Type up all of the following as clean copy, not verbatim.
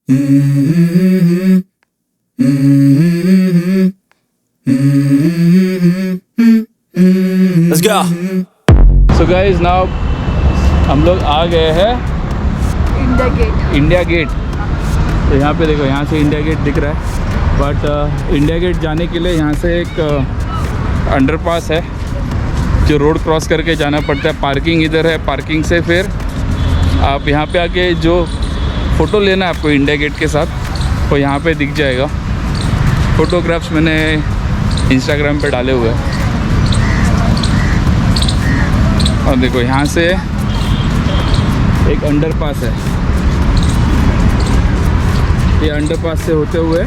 Let's go. So guys now हम लोग आ गए हैं इंडिया गेट। तो यहाँ पे देखो, यहाँ से इंडिया गेट दिख रहा है, बट इंडिया गेट जाने के लिए यहाँ से एक अंडरपास है जो रोड क्रॉस करके जाना पड़ता है। पार्किंग इधर है, पार्किंग से फिर आप यहाँ पे आके जो फ़ोटो लेना है आपको इंडिया गेट के साथ, वो यहाँ पे दिख जाएगा। फ़ोटोग्राफ्स मैंने इंस्टाग्राम पे डाले हुए हैं। और देखो यहाँ से एक अंडरपास है, ये अंडरपास से होते हुए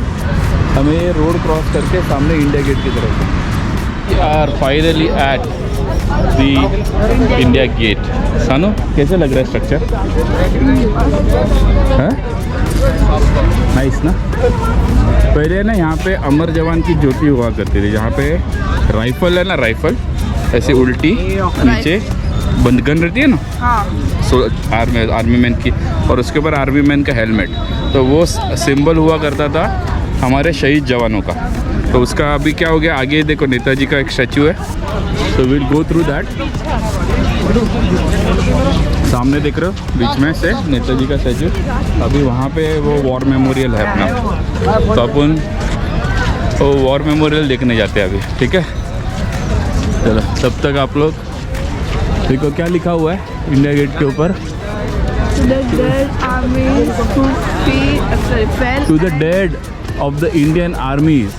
हमें ये रोड क्रॉस करके सामने इंडिया गेट की तरफ। We are finally at the India Gate. सानू कैसे लग रहा है स्ट्रक्चर? नाइस ना। पहले ना यहाँ पे अमर जवान की ज्योति हुआ करती थी, जहाँ पे राइफल है ना, राइफल ऐसे उल्टी नीचे बंद गन रहती है ना, हाँ। सो आर्मी मैन की, और उसके ऊपर आर्मी मैन का हेलमेट, तो वो सिंबल हुआ करता था हमारे शहीद जवानों का। तो उसका अभी क्या हो गया, आगे देखो नेताजी का एक स्टैचू है, तो विल गो थ्रू दैट। सामने देख रहे हो बीच में से नेताजी का स्टैचू, अभी वहाँ पे वो वॉर मेमोरियल है अपना, तो अपन वो वॉर मेमोरियल देखने जाते हैं अभी, ठीक है। चलो तब तक आप लोग देखो क्या लिखा हुआ है इंडिया गेट के ऊपर, to the dead of the Indian armies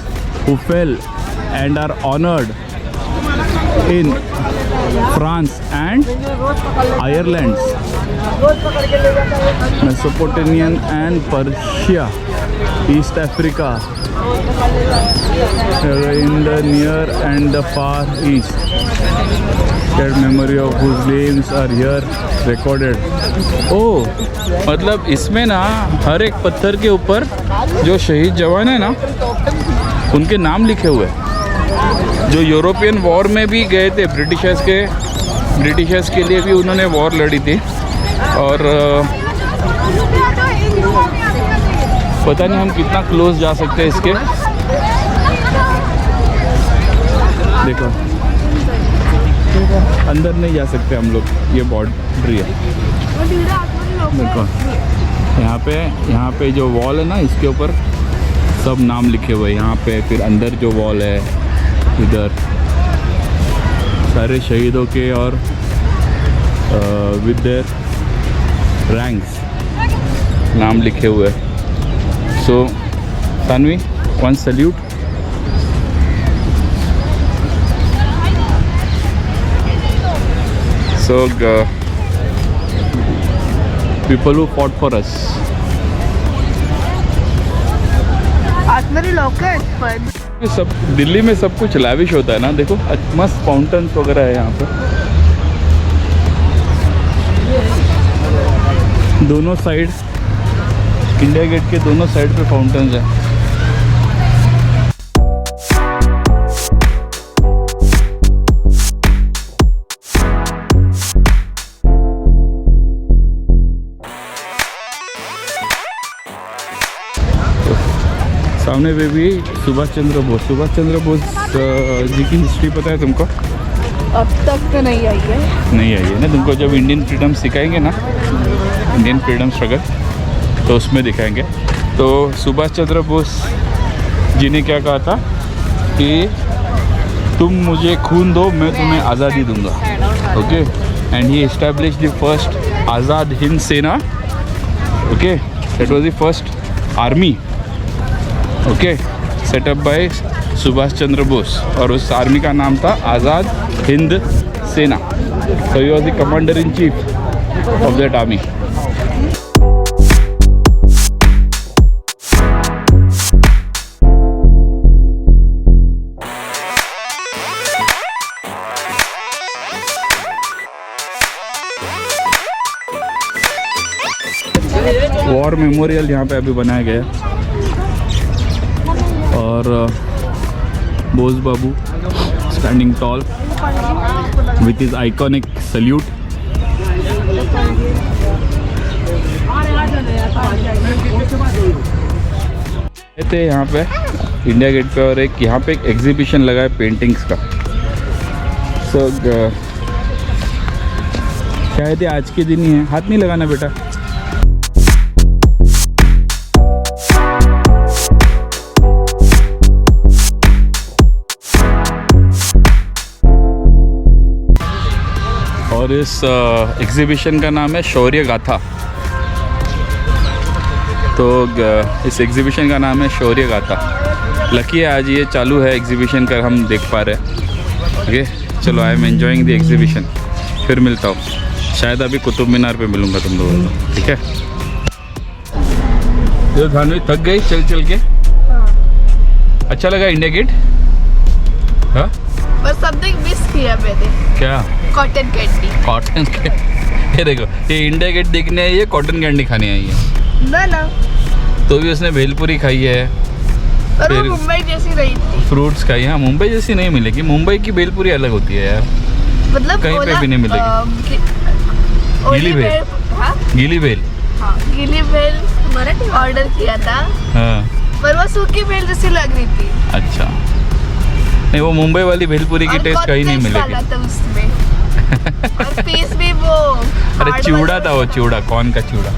who fell and are honored in France and Ireland, Mesopotamia and Persia, East Africa, in the near and the far east. That memory of whose names are here recorded. Oh, मतलब इसमें ना हर एक पत्थर के ऊपर जो शहीद जवान है ना, उनके नाम लिखे हुए हैं। जो यूरोपियन वॉर में भी गए थे, ब्रिटिशर्स के लिए भी उन्होंने वॉर लड़ी थी, और पता नहीं हम कितना क्लोज जा सकते हैं इसके। देखो अंदर नहीं जा सकते हम लोग, ये बाउंड्री है। देखो यहाँ पे जो वॉल है ना, इसके ऊपर सब नाम लिखे हुए हैं यहाँ पे। फिर अंदर जो वॉल है इधर सारे शहीदों के और विद देयर रैंक्स नाम लिखे हुए हैं। So Tanvi, one salute. So people who fought for us. सब दिल्ली में सब कुछ लैविश होता है ना, देखो मस्त फाउंटेन्स वगैरह है यहाँ पे, दोनों साइड इंडिया गेट के दोनों साइड पे फाउंटेन्स है। सामने पे भी सुभाष चंद्र बोस जी की हिस्ट्री पता है तुमको? अब तक तो नहीं आई है ना तुमको। जब इंडियन फ्रीडम सिखाएंगे ना, इंडियन फ्रीडम स्ट्रगल, तो उसमें दिखाएंगे। तो सुभाष चंद्र बोस जी ने क्या कहा था कि तुम मुझे खून दो, मैं तुम्हें आज़ादी दूंगा। Okay, and he establish the first Azad Hind Sena. Okay, that was the first army, okay, set up by Subhash Chandra Bose, और उस आर्मी का नाम था Azad Hind Sena. So he was the commander in chief of that army. War memorial यहाँ पे अभी बनाया गया है, और बोस बाबू standing tall with his iconic salute. थे यहाँ पे इंडिया गेट पे, और एक यहाँ पे एक एग्जीबिशन लगा है पेंटिंग्स का। सो शायद ये आज के दिन ही है। हाथ नहीं लगाना बेटा। और इस एग्जीबिशन का नाम है शौर्य गाथा। तो इस एग्जीबिशन का नाम है शौर्य गाथा। लकी है आज ये चालू है एग्जीबिशन का, हम देख पा रहे हैं। ओके चलो, I am enjoying the exhibition. फिर मिलता हूँ, शायद अभी कुतुब मीनार पे मिलूँगा तुम लोगों को, ठीक है। जो धानवी थक गई चल चल के। अच्छा लगा इंडिया गेट? हाँ बस समथिंग मिस किया मैंने। क्या? Cotton candy. Cotton candy? ये देखो, ये इंडिया गेट देखने आई है, कॉटन कैंडी खाने आई है ना। तो भी उसने भेलपुरी खाई है, पर वो मुंबई जैसी नहीं थी। फ्रूट्स खाई। हाँ मुंबई जैसी नहीं मिलेगी, मुंबई की भेलपुरी अलग होती है यार, मतलब कहीं पे भी नहीं मिलेगी। गीली भेल। हाँ गीली भेल। हाँ गीली भेल ऑर्डर किया था। हाँ पर वो सूखी भेल जैसी लग रही थी। अच्छा, नहीं वो मुंबई वाली भेलपुरी की टेस्ट कहीं नहीं मिलेगी। था उसमें और पीस भी वो अरे चिवड़ा था वो, चिवड़ा, कौन का चिवड़ा।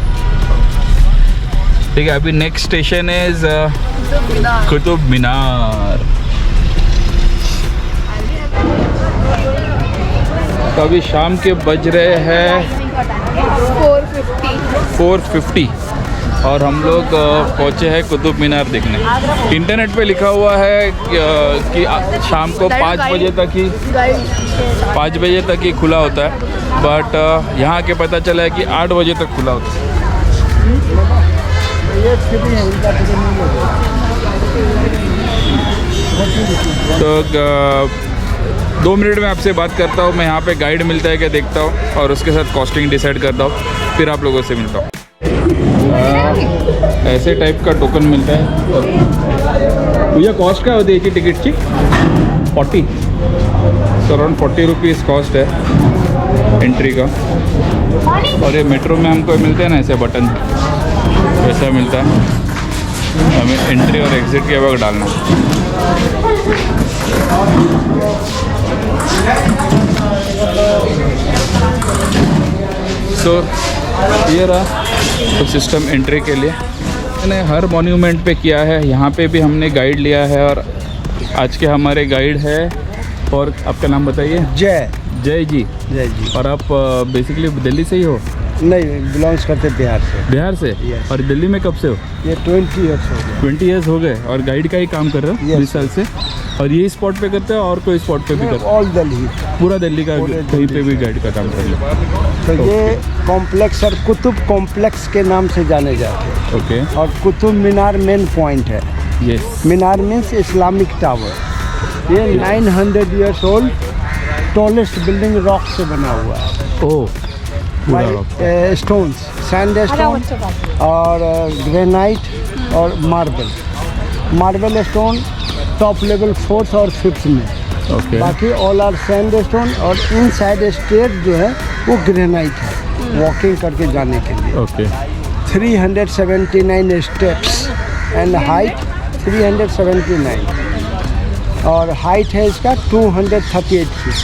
ठीक है, अभी next station is Qutub Minar. तो अभी शाम के बज रहे हैं 4:50 और हम लोग पहुँचे हैं कुतुब मीनार देखने। इंटरनेट पे लिखा हुआ है कि शाम को 5 बजे तक ही खुला होता है, बट यहाँ के पता चला है कि 8 बजे तक खुला होता है। तो 2 मिनट में आपसे बात करता हूँ। मैं यहाँ पे गाइड मिलता है क्या देखता हूँ और उसके साथ कॉस्टिंग डिसाइड करता हूँ, फिर आप लोगों से मिलता हूँ। ऐसे टाइप का टोकन मिलता है। भैया कॉस्ट क्या होती है इसकी टिकट की? 40, सो अराउंड 40 रुपीज़ कॉस्ट है एंट्री का। और ये मेट्रो में हमको मिलते हैं ना ऐसे बटन, वैसा मिलता है। हमें एंट्री और एग्ज़िट के वक्त डालना। सो ये रहा तो सिस्टम एंट्री के लिए। मैंने हर मॉन्यूमेंट पे किया है, यहाँ पे भी हमने गाइड लिया है। और आज के हमारे गाइड है, और आपका नाम बताइए? जय जी। और आप बेसिकली दिल्ली से ही हो? नहीं, बिलोंग्स करते बिहार से। बिहार से? Yes. और दिल्ली में कब से हो? ये 20 ईयर्स हो गए। 20 ईयर्स हो गए। और गाइड का ही काम कर रहे हो? Yes. 20 साल से। और ये स्पॉट पे करते हो और कोई स्पॉट पे भी करते हो? ऑल दिल्ली, पूरा दिल्ली का कहीं पे भी गाइड का काम कर लो। तो ये कॉम्प्लेक्स और कुतुब कॉम्प्लेक्स के नाम से जाने जाते हैं। ओके। और कुतुब मीनार मेन पॉइंट है। यस। मीनार मीन्स इस्लामिक टावर। ये 900 years old tallest building rock से बना हुआ है। ओह, पूरा रॉक। स्टोन्स, सैंडस्टोन और ग्रेनाइट और marble stone top level 4th और 5th में। ओके। बाकी ऑल आर सैंडस्टोन। और इनसाइड स्टेट जो है वो ग्रेनाइट है, वॉकिंग करके जाने के लिए। ओके। 379 स्टेप्स एंड हाइट 379 और हाइट है इसका 238 फीट।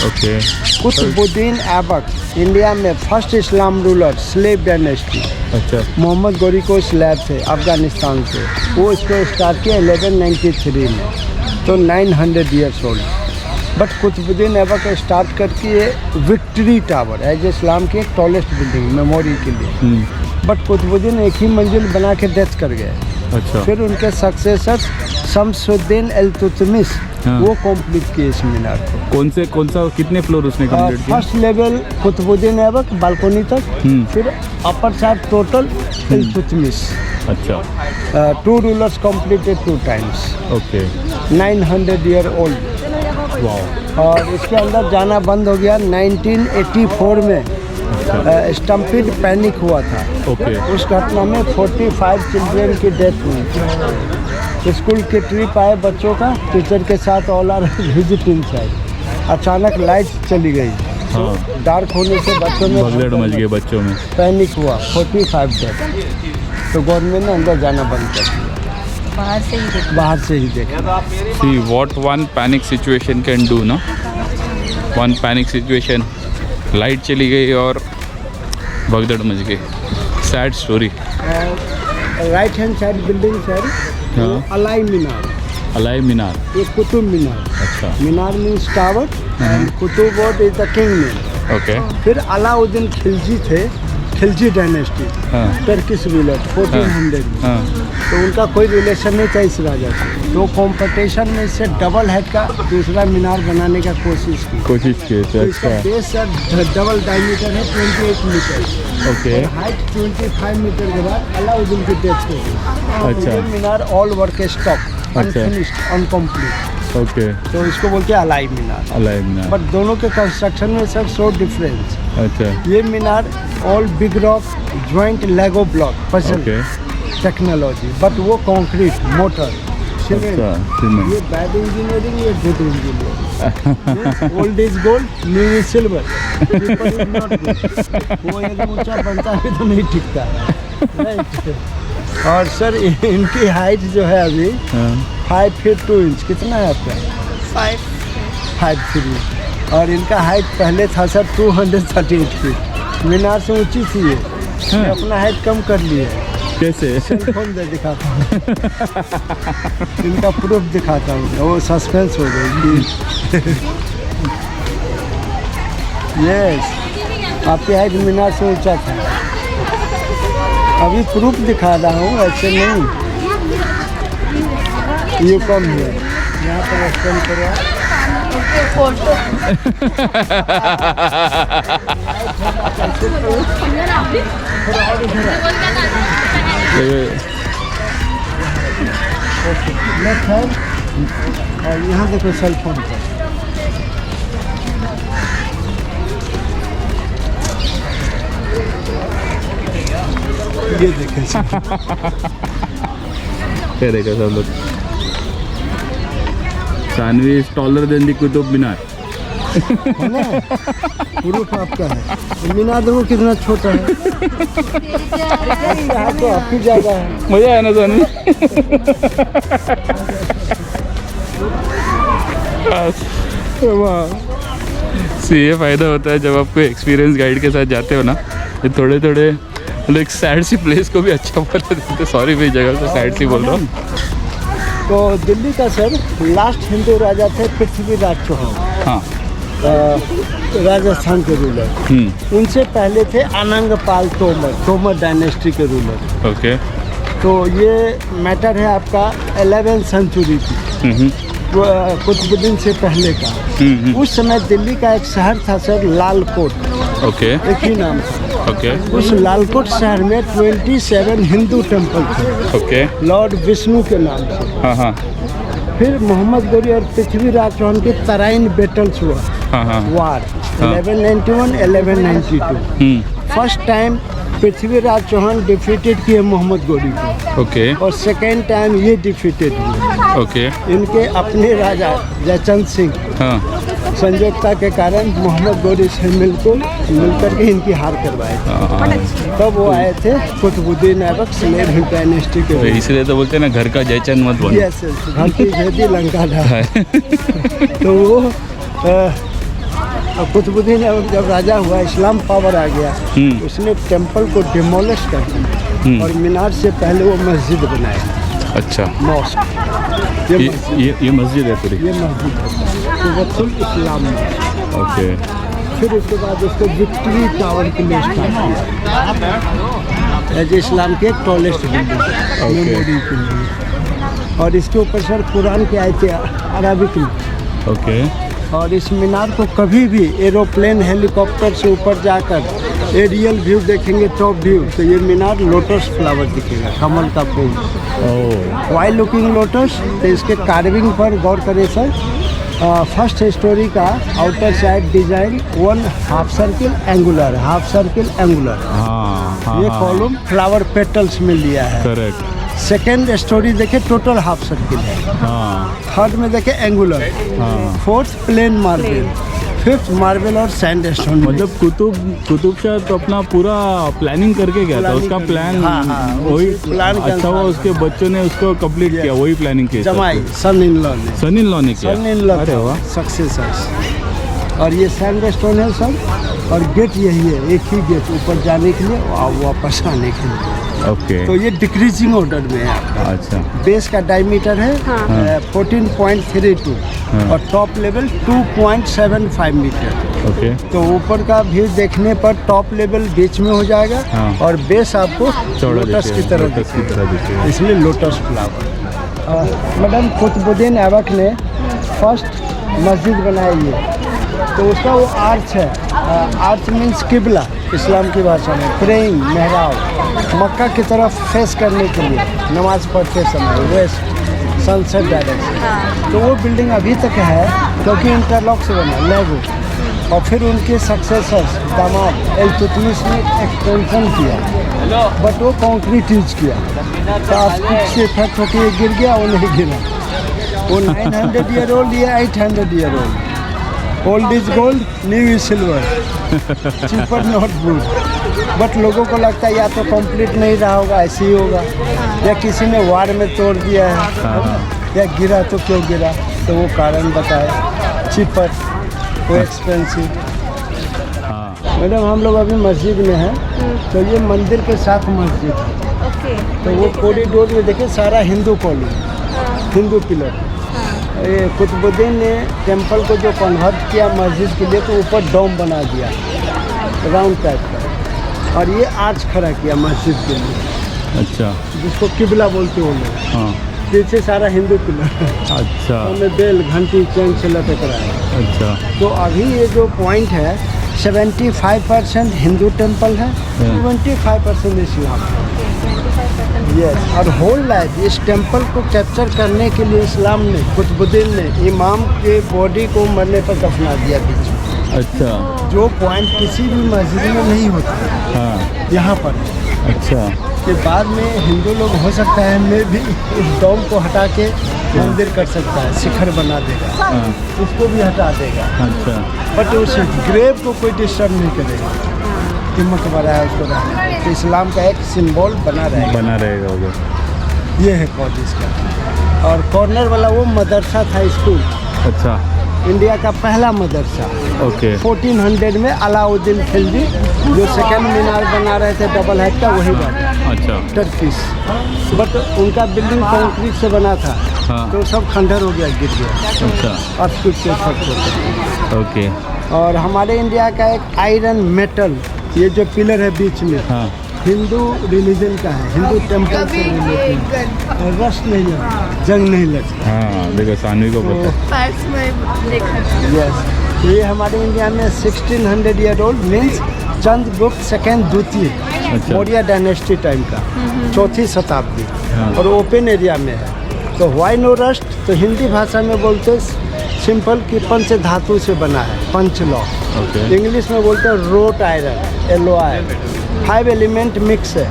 ओके। कुतुबुद्दीन ऐबक इंडिया में first Islam ruler, slave dynasty. अच्छा। मोहम्मद गोरी को स्लेव थे अफगानिस्तान से, वो इसको स्टार्ट किया 1193 में, तो 900 years old. But Qutbuddin Aibak start करके ये विक्ट्री टावर एज इस्लाम की एक टॉलेस्ट बिल्डिंग मेमोरी के लिए। बट कुतुबुद्दीन एक ही मंजिल बना के डेथ कर गए। अच्छा। फिर उनके सक्सेसर्स शमसुद्दीन इल्तुतमिश वो कंप्लीट किए इस मीनार को। कौन सा कितने फ्लोर उसने कंप्लीट किया? First level Qutbuddin Aibak balcony तक, फिर अपर साइड टोटल इल्तुतमिश। अच्छा। 2 rulers completed 2 times. Okay. 900 year old. Wow. और इसके अंदर जाना बंद हो गया 1984 में। स्टम्पिड पैनिक हुआ था। ओके। उस घटना में 45 चिल्ड्रेन की डेथ हुई। स्कूल के ट्रिप आए बच्चों का, टीचर के साथ ऑल आर विजिटिंग साइड। अचानक लाइट चली गई। हाँ। डार्क होने से बच्चों में भगदड़ मच गई, बच्चों में पैनिक हुआ। 45 डेथ। तो गवर्नमेंट ने अंदर जाना बंद कर दिया। बाहर से ही देखो। बाहर से ही देखना। See what one panic situation can do, no? One panic situation, light चली गई और भगदड़ मच गई। Sad story. Right hand side building sir, हाँ। अलाई मीनार, अलाई मीनार। ये कुतुब मीनार। अच्छा। Minar means tower and Qutub is the king name. Okay. फिर अलाउद्दीन खिलजी थे, खिलजी डायनेस्टी, हाँ टर्किश रूलर 1400 में। हाँ। तो उनका कोई रिलेशन नहीं था इस राजा से, तो कंपटीशन में इससे डबल हेड का दूसरा मीनार बनाने का कोशिश की। कोशिश की थी। तो इसका अच्छा। बेस सर डबल डायमीटर है 28 मीटर ओके। और हाइट 25 मीटर के बाद अलाउद्दीन की डेथ हो गई। अच्छा। तो ये मीनार ऑल वर्क स्टॉप, अच्छा। Unfinished, incomplete, okay. तो इसको बोलते हैं अलाई मीनार। अलाई मीनार। बट दोनों के कंस्ट्रक्शन में सर सो डिफरेंस। अच्छा। ये minar all big rock joint Lego block puzzle okay. Technology, but वो कंक्रीट मोटर सीमेंट। अच्छा, सीमेंट। ये बैड इंजीनियरिंग, ये good engineering. Old is gold, new is silver. वो एकदम ऊंचा बनता है तो नहीं टिकता है। Right? और सर इनकी हाइट जो है अभी हाँ। 5 फीट 2 इंच। कितना है आपका? 5'3", और इनका हाइट पहले था सर 238 फीट। मीनार से ऊंची थी ये। मैं अपना हाइट कम कर लिए। कैसे? सेलफोन दे दिखाता हूँ। इनका प्रूफ दिखाता हूँ, वो सस्पेंस हो गई। यस, आपकी हाइट मीनार से ऊंचा था। अभी प्रूफ दिखा रहा हूँ, ऐसे नहीं। ये कम है, यहाँ पर स्कैन करो। फोटो लेफ्ट हैंड, और यहाँ देखो सेलफोन पर। ये देखें सर। करेगा सब लोग। Saanvi is taller than the Qutub Minar. है ना, प्रूफ आपका है। मीनार देखो कितना छोटा है। यहाँ तो आपकी जगह है। मजा आया ना सानवी? सी ये फ़ायदा होता है जब आप कोई एक्सपीरियंस गाइड के साथ जाते हो ना, ये थोड़े थोड़े मतलब एक सैड सी प्लेस को भी अच्छा बता देते। सॉरी भाई जगह को सैड सी बोल रहा हूँ। तो दिल्ली का सर लास्ट हिंदू राजा थे पृथ्वीराज चौहान, हाँ। राजस्थान के रूलर। उनसे पहले थे अनंगपाल तोमर, तोमर डायनेस्टी के रूलर। ओके। तो ये मैटर है आपका 11th सेंचुरी की, कुतुबुद्दीन से पहले का। उस समय दिल्ली का एक शहर था सर लालकोट, ओके। एक ही नाम था। ओके। उस लालकोट शहर में 27 हिंदू टेम्पल थे, ओके। लॉर्ड विष्णु के नाम से। हाँ हाँ फिर मोहम्मद गौरी और पृथ्वीराज चौहान के तराइन बैटल्स हुआ, हाँ हाँ। War 1191 1192। First time Prithviraj Chauhan defeated किए मोहम्मद गौरी को, ओके। और सेकेंड टाइम ये डिफीटेड हुए। ओके। इनके अपने राजा जयचंद सिंह हाँ संयोगता के कारण मोहम्मद गौरी से मिलकर के इनकी हार करवाए थे। तब वो आए थे कुतुबुद्दीन ऐबक स्लेव डायनेस्टी के तो रूलर। इसलिए तो बोलते हैं ना घर का जयचंद मत बोलो। यस, घंटी भेदी लंका ढा। तो वो कुतुबुद्दीन ऐबक जब राजा हुआ, इस्लाम पावर आ गया, उसने टेम्पल को डिमोलिश कर दिया और मीनार से पहले वो मस्जिद बनाया। अच्छा। मॉस्क, ये मस्जिद है पूरी। ये मस्जिद है, तो वो फुल इस्लाम में। ओके। फिर उसके बाद उसको विक्ट्री टावर के लिए स्टार्ट किया एज इस्लाम के टॉलेस्ट बिल्डिंग मेमोरी के लिए। और इसके ऊपर सर कुरान के आयते अरबिक में। ओके। और इस मीनार को कभी भी एरोप्लेन हेलीकॉप्टर से ऊपर जाकर एरियल व्यू देखेंगे, टॉप व्यू, तो ये मीनार लोटस फ्लावर दिखेगा, कमल का फूल। Wild looking lotus. तो इसके कार्विंग पर गौर करें सर। फर्स्ट स्टोरी का outer side design 1 half circle angular, half circle angular. हाँ ये कॉलम फ्लावर पेटल्स में लिया है। करेक्ट। सेकेंड स्टोरी देखे टोटल हाफ सर्किल है। हाँ थर्ड में देखे एंगुलर। हाँ। Fourth plain marble. Fifth marble और सैंडस्टोन। मतलब कुतुब शाह तो अपना पूरा प्लानिंग करके गया था, प्लानिंग उसका करके, प्लान हाँ, वही उसी प्लान के अच्छा हुआ अनुसार उसके बच्चों ने उसको कंप्लीट किया, वही प्लानिंग की जमाई सन इन लॉ ने, सन इन लॉ ने किया। सन इन लॉ अरे वाह, सक्सेसर्स। और ये सैंडस्टोन है सब, और गेट यही है, एक ही गेट ऊपर जाने के लिए और वापस आने के लिए। ओके, तो ये डिक्रीजिंग ऑर्डर में है आपका। अच्छा, बेस का डायमीटर है 14.32 और टॉप लेवल 2.75 मीटर। ओके, तो ऊपर का व्यू देखने पर टॉप लेवल बीच में हो जाएगा हाँ। और बेस आपको चौड़ा लोटस की तरह दिखेगा। इसलिए lotus flower. Madam Qutbuddin Aibak ने फर्स्ट मस्जिद बनाई है, तो उसका वो आर्च है, आर्च मीन्स किबला इस्लाम की भाषा में, प्रेइंग मेहराब, मक्का की तरफ फेस करने के लिए नमाज पढ़ते समय वेस्ट सनसेट डायरेक्शन। तो वो बिल्डिंग अभी तक है क्योंकि इंटरलॉक से बना लेगो, और फिर उनके सक्सेसर्स दामाद इल्तुतमिश ने एक्सटेंशन किया, बट वो कंक्रीट यूज किया, तो आज से इफेक्ट होकर ये गिर गया, वो नहीं गिरा। वो 900 ईयर ओल्ड, ये 800 year old. Old is gold, new is silver, cheaper not good. But लोगों को लगता है या तो कंप्लीट नहीं रहा होगा, ऐसे ही होगा, या किसी ने वार में तोड़ दिया है, या गिरा तो क्यों गिरा, तो वो कारण बताए, चीपर, वो एक्सपेंसिव। मैडम हम लोग अभी मस्जिद में हैं, तो ये मंदिर के साथ मस्जिद है। ओके, तो वो कॉरिडोर में देखिए सारा हिंदू कॉलोनी, हिंदू पिलर। ये कुतुबुद्दीन ने टेंपल को जो कन्वर्ट किया मस्जिद के लिए, तो ऊपर डोम बना दिया राउंड टाइप का, और ये आर्च खड़ा किया मस्जिद के लिए, अच्छा, जिसको किबला बोलते हो लोग। हाँ, पीछे सारा हिंदू पिलर, अच्छा, उनमें बेल घंटी चैन से लटक रहा है। अच्छा, तो अभी ये जो पॉइंट है 75% हिंदू टेंपल है, 25% इस्लाम है। यस, और होल लाइफ इस टेंपल को कैप्चर करने के लिए इस्लाम ने, कुतुबुद्दीन ने इमाम के बॉडी को मरने पर दफना दिया बीच में। अच्छा, जो पॉइंट किसी भी मस्जिद में नहीं होता, हाँ, यहाँ पर। अच्छा, के बाद में हिंदू लोग हो सकता है मैं भी इस डोम को हटा के मंदिर कर सकता है, शिखर बना देगा, हाँ, उसको भी हटा देगा, अच्छा, बट उस ग्रेव को कोई डिस्टर्ब नहीं करेगा, कि मकबरा है उसको रहना। तो इस्लाम का एक सिंबल बना रहेगा उधर। ये है कॉलेज का। और कॉर्नर वाला वो मदरसा था, स्कूल, अच्छा, इंडिया का पहला मदरसा। ओके, 1400 में अलाउद्दीन खिलजी जो सेकंड मीनार बना रहे थे डबल हेड का, वही बना, अच्छा, टर्किश, बट उनका बिल्डिंग कंक्रीट से बना था, हाँ, तो सब खंडर हो गया, गिर गया, अच्छा, अर्थक्वेक के इफेक्ट होते। ओके, और हमारे इंडिया का एक आयरन मेटल, ये जो पिलर है बीच में, हाँ, हिंदू रिलीजन का है, हिंदू टेंपल से रिलेटेड, रस्ट नहीं लगता, जंग नहीं लगता। हाँ, देखो सानवी को पता है। पार्ट्स में देखा था। यस, ये हमारे इंडिया में 1600 year old means Chandragupta second द्वितीय, अच्छा, मौर्य डायनेस्टी टाइम का, 4वीं शताब्दी, हाँ, और ओपन एरिया में है। तो व्हाई नो रस्ट, तो हिंदी भाषा में बोलते सिंपल कि पंच धातु से बना है, पंच लॉ। ओके, इंग्लिश में बोलते हैं wrought iron, LOI, 5 element mix है,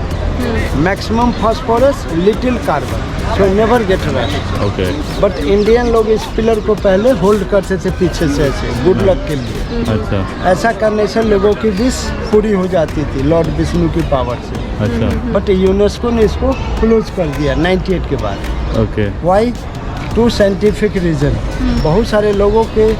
maximum phosphorus, little carbon, so never get rust. Okay, but Indian लोग इस पिलर को पहले होल्ड करते थे पीछे से ऐसे, गुड लक के लिए। अच्छा, ऐसा करने से लोगों की विश पूरी हो जाती थी लॉर्ड विष्णु की पावर से। अच्छा, बट यूनेस्को ने इसको क्लोज कर दिया 98 के बाद। Okay, why? Two scientific reason. बहुत सारे लोगों के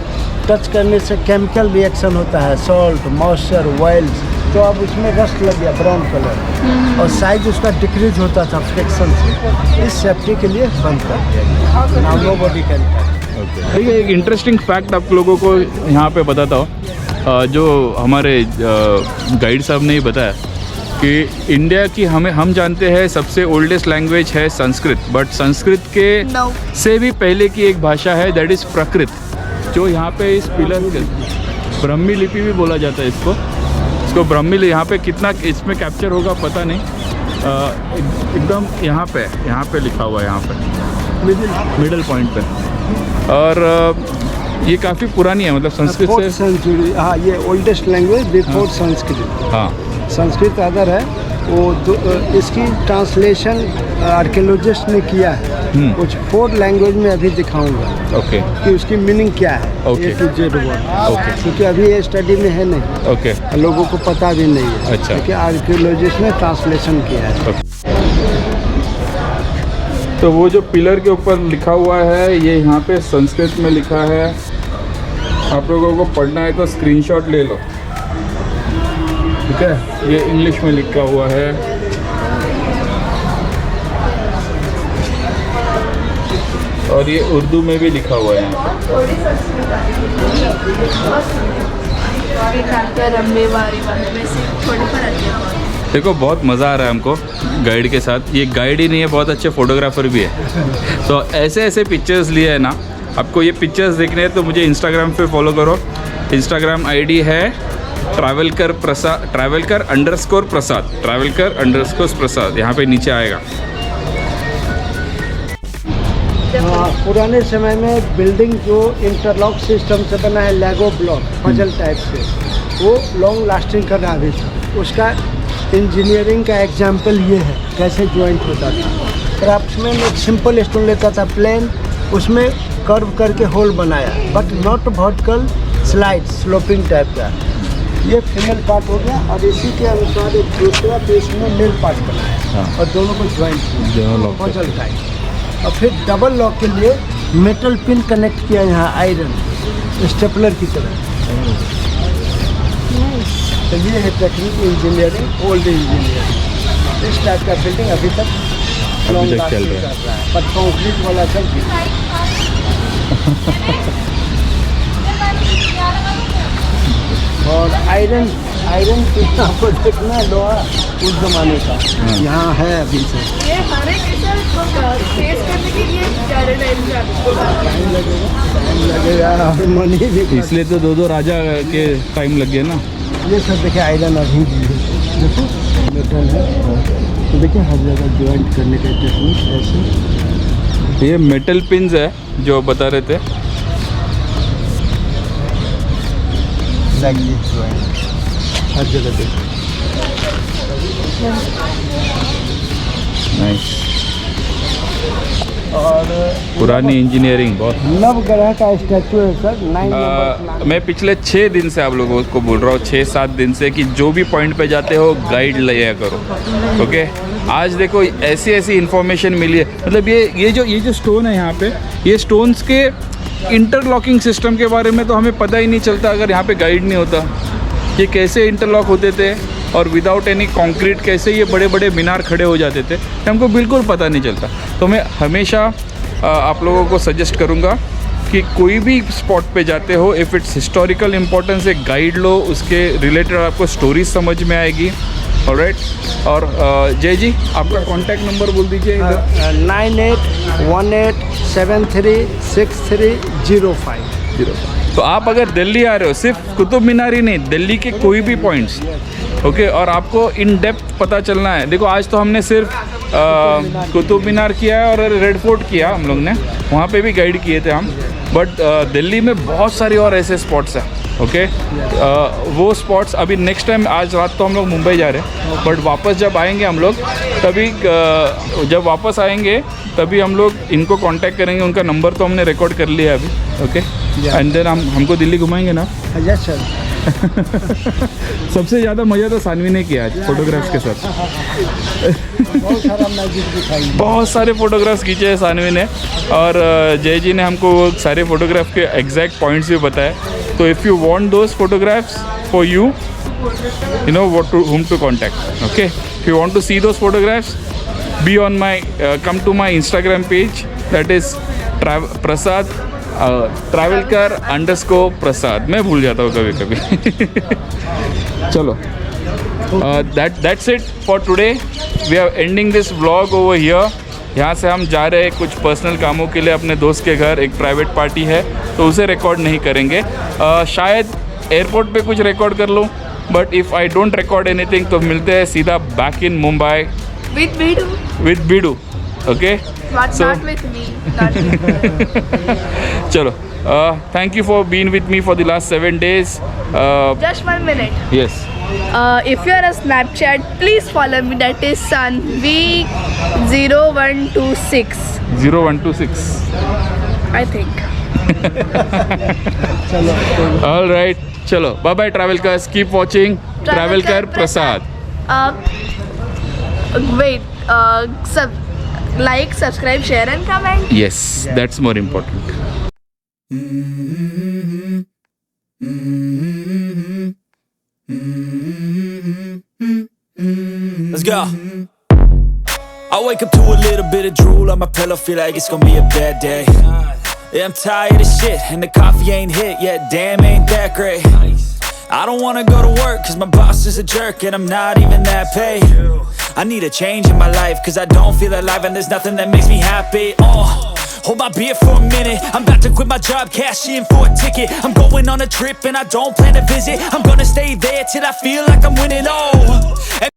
टच करने से केमिकल रिएक्शन होता है, सॉल्ट, मॉइस्चर, ऑयल्स, तो अब उसमें रस्ट लग गया ब्राउन कलर, और साइज उसका डिक्रीज होता था फ्रिक्शन से, इस सेफ्टी के लिए बंद कर दिया गया। Now nobody can touch. Okay. देखिए, एक इंटरेस्टिंग फैक्ट आप लोगों को यहाँ पे बताता हूँ, जो हमारे गाइड साहब ने ही बताया कि इंडिया की हम जानते हैं सबसे ओल्डेस्ट लैंग्वेज है संस्कृत, बट संस्कृत के से भी पहले की एक भाषा है, दैट इज़ प्राकृत, जो यहाँ पे इस पिलर के ब्राह्मी लिपि भी बोला जाता है इसको ब्राह्मी, यहाँ पे कितना इसमें कैप्चर होगा पता नहीं, एकदम यहाँ पे लिखा हुआ है, यहाँ पे मिडल पॉइंट पे, और ये काफ़ी पुरानी है, मतलब संस्कृत से सेंचुरी। हाँ, ये ओल्डेस्ट लैंग्वेज बिफोर संस्कृत। हाँ, संस्कृत अदर है, इसकी ट्रांसलेशन आर्कियोलॉजिस्ट ने किया है। कुछ 4 लैंग्वेज में अभी दिखाऊंगा ओके कि उसकी मीनिंग क्या है। Okay. A to Z word. Okay क्योंकि अभी ये स्टडी में है नहीं, ओके लोगों को पता भी नहीं है। अच्छा। क्योंकि आर्कियोलॉजिस्ट ने ट्रांसलेशन किया है। तो वो जो पिलर के ऊपर लिखा हुआ है ये यहाँ पे संस्कृत में लिखा है। आप लोगों को पढ़ना है तो स्क्रीनशॉट ले लो, ठीक है। ये इंग्लिश में लिखा हुआ है। और ये उर्दू में भी लिखा हुआ है यहाँ पे। देखो बहुत मज़ा आ रहा है हमको गाइड के साथ। ये गाइड ही नहीं है, बहुत अच्छे फोटोग्राफर भी है। तो ऐसे ऐसे पिक्चर्स लिए है ना, आपको ये पिक्चर्स देखने हैं तो मुझे इंस्टाग्राम पे फॉलो करो। इंस्टाग्राम आईडी है ट्रैवलकर प्रसाद, ट्रैवलकर_प्रसाद, यहाँ पे नीचे आएगा। पुराने समय में बिल्डिंग जो इंटरलॉक सिस्टम से बना है, लेगो ब्लॉक पजल टाइप से, वो लॉन्ग लास्टिंग कर रहा है। उसका इंजीनियरिंग का एग्जाम्पल ये है कैसे ज्वाइंट होता था। क्राफ्ट्समैन एक सिंपल स्टोन लेता था प्लेन, उसमें कर्व करके होल बनाया, but not vertical slide sloping type का। ये फीमेल पार्ट हो गया और इसी के अनुसार एक दूसरा पीस में मेल पार्ट बनाया और दोनों को ज्वाइंट किया पजल टाइप। और फिर डबल लॉक के लिए मेटल पिन कनेक्ट किया यहाँ, आयरन स्टेपलर की तरह। तो ये है टेक्निक इंजीनियरिंग, ओल्ड इंजीनियरिंग। इस टाइप का बिल्डिंग अभी तक लॉन्ग लास्टिंग कर रहा है, पर कंक्रीट वाला चल गया। और आयरन कितना आपको देखना है, लोहा उस जमाने का यहाँ है अभी से। ये हर एक फेस करने के लिए ज़्यादा टाइम टाइम लगेगा और मनी भी। इसलिए तो 2 राजा के टाइम लग गए ना। ये सब देखिए आयरन अभी भी है, देखो मेटल है। तो देखिए हर जगह ज्वाइंट करने का टेक्निक ऐसे। ये मेटल पिन्स है जो बता रहे थे। ज्वाइंट हर जगह देखो। नाइस। और पुरानी इंजीनियरिंग बहुत। नवग्रह का स्टैचू है सर, 9 नंबर। मैं पिछले 6 दिन से आप लोगों को बोल रहा हूँ, 6-7 दिन से, कि जो भी पॉइंट पे जाते हो गाइड लिया करो। ओके, आज देखो ऐसी ऐसी इन्फॉर्मेशन मिली है। मतलब ये जो स्टोन है यहाँ पे, ये स्टोन्स के इंटरलॉकिंग सिस्टम के बारे में तो हमें पता ही नहीं चलता अगर यहाँ पे गाइड नहीं होता। ये कैसे इंटरलॉक होते थे और विदाउट एनी कंक्रीट कैसे ये बड़े बड़े मीनार खड़े हो जाते थे, हमको बिल्कुल पता नहीं चलता। तो मैं हमेशा आप लोगों को सजेस्ट करूँगा कि कोई भी स्पॉट पे जाते हो, इफ़ इट्स हिस्टोरिकल इम्पोर्टेंस, एक गाइड लो, उसके रिलेटेड आपको स्टोरीज समझ में आएगी। ऑलराइट। और जय जी आपका कॉन्टैक्ट नंबर बोल दीजिए। 9818736305। तो आप अगर दिल्ली आ रहे हो, सिर्फ कुतुब मीनार ही नहीं, दिल्ली के कोई भी पॉइंट्स, ओके, और आपको इन डेप्थ पता चलना है। देखो आज तो हमने सिर्फ कुतुब मीनार किया है और रेड फोर्ट किया हम लोग ने, वहाँ पे भी गाइड किए थे हम। बट दिल्ली में बहुत सारे और ऐसे स्पॉट्स हैं। ओके, वो स्पॉट्स अभी नेक्स्ट टाइम, आज रात तो हम लोग मुंबई जा रहे हैं, बट वापस जब आएंगे हम लोग तभी जब वापस आएंगे तभी हम लोग इनको कांटेक्ट करेंगे। उनका नंबर तो हमने रिकॉर्ड कर लिया है अभी। ओके, एंड देन हमको दिल्ली घुमाएंगे ना। Yes sir. सबसे ज़्यादा मज़ा तो सानवी ने किया आज फोटोग्राफ्स के साथ। बहुत सारा मैजिक दिखाई, बहुत सारे फोटोग्राफ्स खींचे हैं सानवी ने, और जय जी ने हमको वो सारे फोटोग्राफ के एग्जैक्ट पॉइंट्स भी बताए। तो if you want those photographs for you know what to whom to contact. Okay, if you want to see those photographs, be on my come to my Instagram page, that is Prasad travelkar_Prasad. मैं भूल जाता हूँ कभी कभी। चलो, that's it for today. We are ending this vlog over here. यहाँ से हम जा रहे हैं कुछ पर्सनल कामों के लिए अपने दोस्त के घर, एक प्राइवेट पार्टी है तो उसे रिकॉर्ड नहीं करेंगे। शायद एयरपोर्ट पे कुछ रिकॉर्ड कर लूँ, but if I don't record anything तो मिलते हैं सीधा back in Mumbai with bidu. Okay, so चलो, thank you for being with me for the last 7 days. Just 1 minute. Yes. If you are a Snapchat, please follow me. That is Sunv0126. 0126. I think. चलो All right. चलो bye bye travelers. Keep watching Travelkar Prasad. Wait. Like, subscribe, share, and comment. Yes, that's more important. Let's go. I wake up to a little bit of drool on my pillow, feel like it's gonna be a bad day. Yeah, I'm tired of shit, and the coffee ain't hit yet, damn, ain't that great. I don't wanna go to work, cause my boss is a jerk, and I'm not even that paid. I need a change in my life, cause I don't feel alive, and there's nothing that makes me happy. Hold my beer for a minute, I'm about to quit my job, cash in for a ticket. I'm going on a trip, and I don't plan to visit. I'm gonna stay there till I feel like I'm winning,